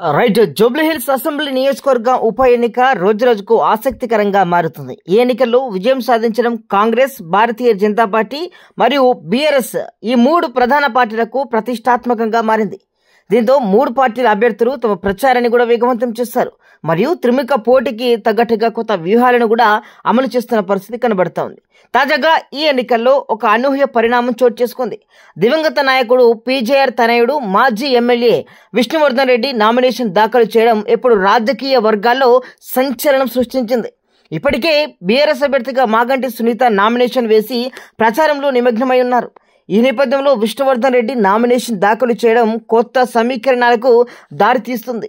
Right. Jubilee Hills assembly నియోజకవర్గం ఉప ఎన్నిక రోజురోజుకు ఆసక్తికరంగా మారుతుంది. ఈ ఎన్నికల్లో విజయం సాధించడం కాంగ్రెస్, భారతీయ జనతా పార్టీ మరియు బీఆర్ఎస్ ఈ మూడు ప్రధాన పార్టీలకు ప్రతిష్టాత్మకంగా మారింది. దీంతో మూడు పార్టీల అభ్యర్థులు తమ ప్రచారాన్ని కూడా వేగవంతం చేస్తారు మరియు త్రిముఖ పోటీకి తగ్గట్టుగా కొత్త వ్యూహాలను కూడా అమలు చేస్తున్న పరిస్థితి కనబడుతోంది. తాజాగా ఈ ఎన్నికల్లో ఒక అనూహ్య పరిణామం చోటు చేసుకుంది. దివంగత నాయకుడు పీజేఆర్ తనయుడు మాజీ ఎమ్మెల్యే విష్ణువర్ధన్ రెడ్డి నామినేషన్ దాఖలు చేయడం ఇప్పుడు రాజకీయ వర్గాల్లో సంచలనం సృష్టించింది. ఇప్పటికే బీఆర్ఎస్ అభ్యర్థిగా మాగంటి సునీత నామినేషన్ వేసి ప్రచారంలో నిమగ్నమై ఉన్నారు. ఈ నేపథ్యంలో విష్ణువర్ధన్ రెడ్డి నామినేషన్ దాఖలు చేయడం కొత్త సమీకరణాలకు దారితీస్తుంది.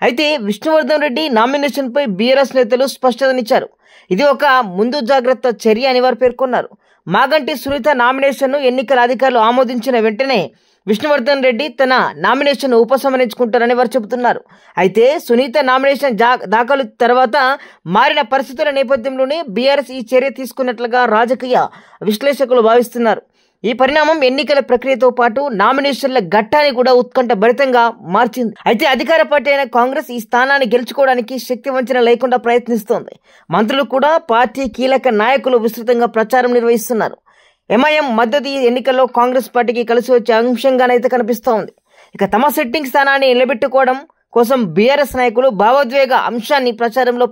అయితే విష్ణువర్ధన్ రెడ్డి నామినేషన్పై బీఆర్ఎస్ నేతలు స్పష్టతనిచ్చారు. ఇది ఒక ముందు జాగ్రత్త చర్య అని వారు పేర్కొన్నారు. మాగంటి సునీత నామినేషన్ను ఎన్నికల అధికారులు ఆమోదించిన వెంటనే విష్ణువర్ధన్ రెడ్డి తన నామినేషన్ ఉపసంహరించుకుంటారని వారు చెబుతున్నారు. అయితే సునీత నామినేషన్ దాఖలు తర్వాత మారిన పరిస్థితుల నేపథ్యంలోనే బీఆర్ఎస్ ఈ చర్య తీసుకున్నట్లుగా రాజకీయ విశ్లేషకులు భావిస్తున్నారు. ఈ పరిణామం ఎన్నికల ప్రక్రియతో పాటు నామినేషన్ల ఘట్టాన్ని కూడా ఉత్కంఠ భరితంగా మార్చింది. అయితే అధికార పార్టీ అయిన కాంగ్రెస్ ఈ స్థానాన్ని గెలుచుకోవడానికి శక్తి వంచన లేకుండా ప్రయత్నిస్తోంది. మంత్రులు కూడా పార్టీ కీలక నాయకులు విస్తృతంగా ప్రచారం నిర్వహిస్తున్నారు. ఎంఐఎం మద్దతు ఈ ఎన్నికల్లో కాంగ్రెస్ పార్టీకి కలిసి వచ్చే అంశంగానైతే కనిపిస్తోంది. ఇక తమ సెట్టింగ్ స్థానాన్ని నిలబెట్టుకోవడం కోసం బీఆర్ఎస్ నాయకులు భావోద్వేగ అంశాన్ని ప్రచారంలో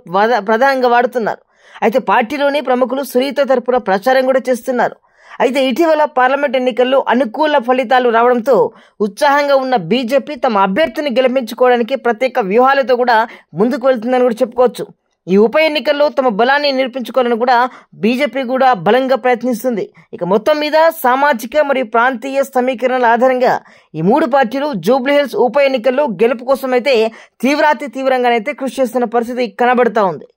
ప్రధానంగా వాడుతున్నారు. అయితే పార్టీలోని ప్రముఖులు సునీత తరపున ప్రచారం కూడా చేస్తున్నారు. అయితే ఇటీవల పార్లమెంట్ ఎన్నికల్లో అనుకూల ఫలితాలు రావడంతో ఉత్సాహంగా ఉన్న బీజేపీ తమ అభ్యర్థిని గెలిపించుకోవడానికి ప్రత్యేక వ్యూహాలతో కూడా ముందుకు వెళ్తుందని కూడా చెప్పుకోవచ్చు. ఈ ఉప ఎన్నికల్లో తమ బలాన్ని నిరూపించుకోవాలని కూడా బీజేపీ కూడా బలంగా ప్రయత్నిస్తుంది. ఇక మొత్తం మీద సామాజిక మరియు ప్రాంతీయ సమీకరణల ఆధారంగా ఈ మూడు పార్టీలు జూబ్లీహిల్స్ ఉప ఎన్నికల్లో గెలుపు కోసం అయితే తీవ్రంగానైతే కృషి చేస్తున్న పరిస్థితి కనబడతా ఉంది.